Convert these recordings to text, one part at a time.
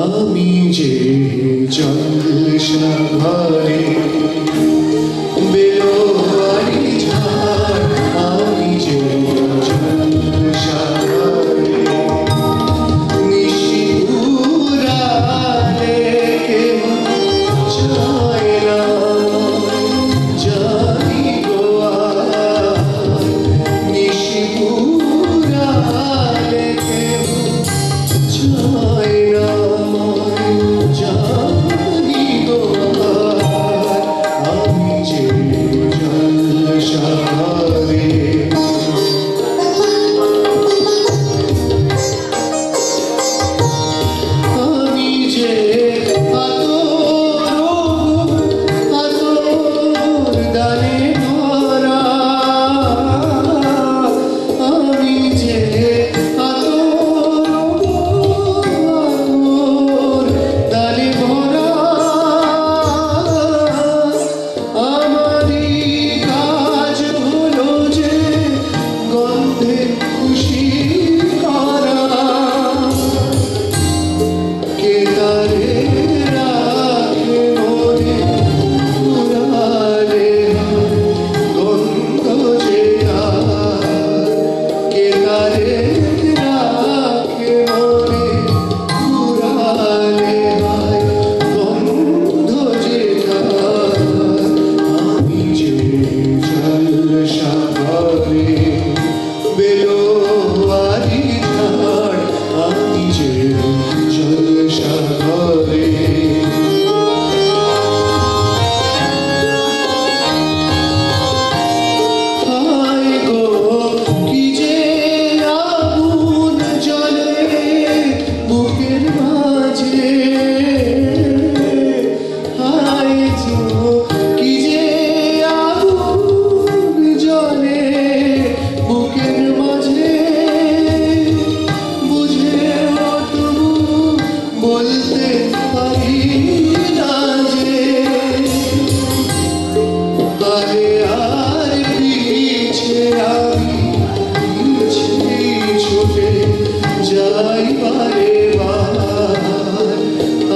আমি যে জলসা ঘরে বেলোয়ারি ঝাড়, আমি যে জলসা ঘরে নিশিপুরালে কেহ যায় না, জানি গোয়া নিশিপুরালে কেহ যায় না, জানি গোয়া আমি যে জলসা ঘরে আমি যে আতর দানে ভরা, আমি যে আতর দানে ভরা, আমারই কাজ হলো যে গন্ধে খুশি করা, কে তারে রাখে মনে পুরালে গন্ধ যে তার, কে তারে রাখে মনে পুরালে গন্ধ যে তার, আমি যে জলসা ঘরে বেলোয়ারি ঝাড়, আমি যে জলসা ঘরে হায় গো কি যে আগুন জ্বলে বুকের মাঝে, হায় গো কি যে আগুন জ্বলে বুকের মাঝে, বুঝেও তবু বলতে পারি না যে আরে আর পিছে আমি পিছেই ছুটে যাই বারে বার,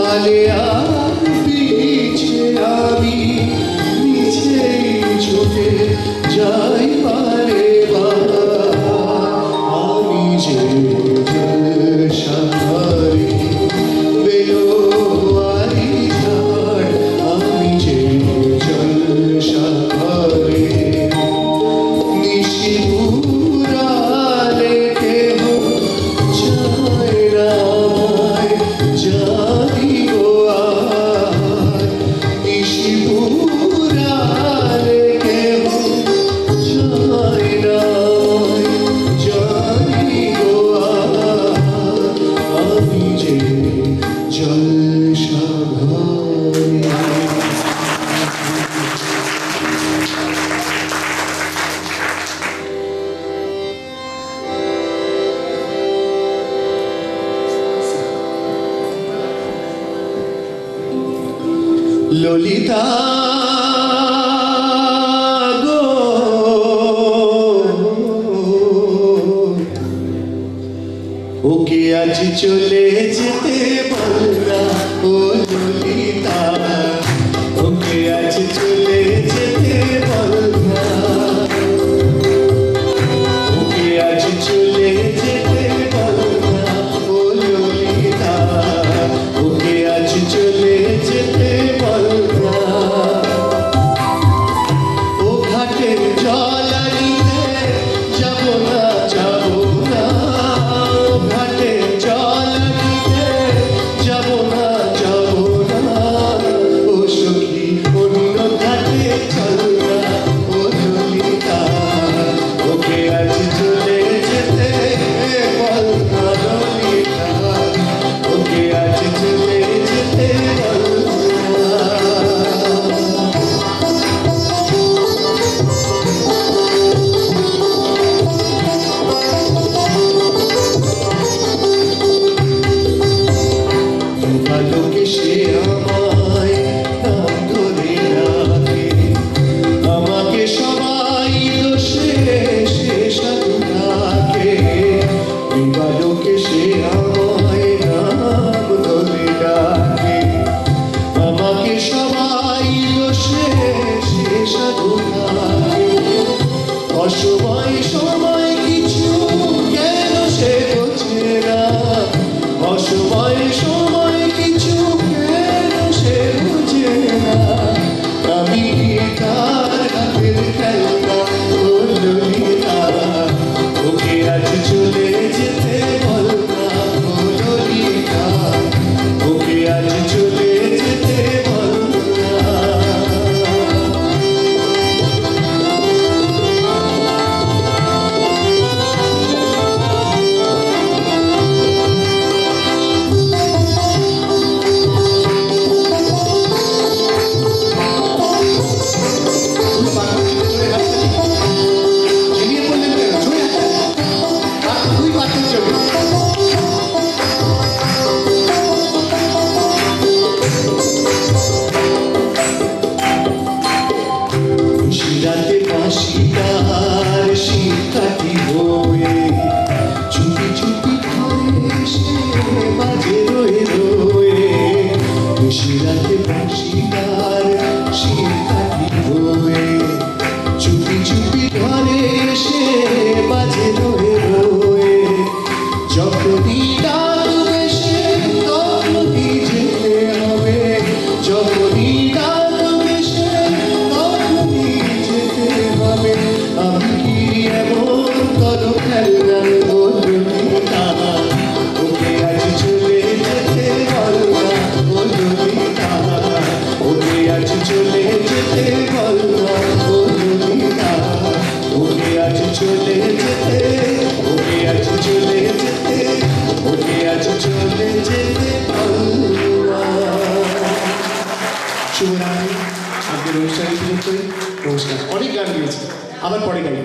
আরে আর পিছে আমি পিছেই ছুটে যাই বারে বার, আমি যে জলসা ঘরে বেলোয়ারি ঝাড়, আমি যে জলসা ঘরে নিশিপুরালে কেহ যায় না, জানি গোয়া নিশিপুরালে কেহ যায় না, জানি গোয়া আমি যে জলসা ঘরে। ললিতা গো ওকে আজ চলে যেতে বলনা, ও ললিতা ওকে আজ চলে যেতে বলনা, ওকে আজ চলে যেতে বলনা, ও ললিতা ওকে আজ চলে যেতে বলনা, ও ঘাটের জল আনিতে যাব না, যাব না, ও ঘাটের জল আনিতে সে আমায় নাম ধরে ডাকে, আমাকে সবাই দোষে সে সাধু ডাকে, দিবালোকে সে আমায় নাম ধরে ডাকে, আমাকে সবাই দোষে সে সাধু ডাকে। অসময় সময় কিছু কেন সে বোঝে না, অসময় সময় কিছু কেন সে বোঝে না, আমি তার হাতের খেলনা ললিতা, ওকে আজ চলে যেতে বল না ললিতা, ওকে আজ চলে যেতে বল না। রাতে বাঁশিটার শিক্ষাটি হয়ে চুপি চুপি ঘরে এসে বাজে রয়ে রয়ে, রাতে বাঁশিটার শিক্ষাটি হয়ে চুপি চুপি ঘরে এসে বাজে রয়ে রয়ে, যখনই ডাকবে সে তখনই যেতে হবে, যখনই ডাকবে সে তখনই যেতে হবে, আমি কি এমন করো খেলনা ললিতা, ওকে আজ চলে যেতে বল না ললিতা, ওকে আজ চলে যেতে বল না ললিতা, ওকে আজ চলে যেতে, ওকে আজ চলে যেতে, ওকে আজ চলে যেতে বল না। শুভরাত্রি, আজকের অনুষ্ঠানে সুযোগ করে নমস্কার। অনেক গান গিয়েছি, আবার পরে গাই।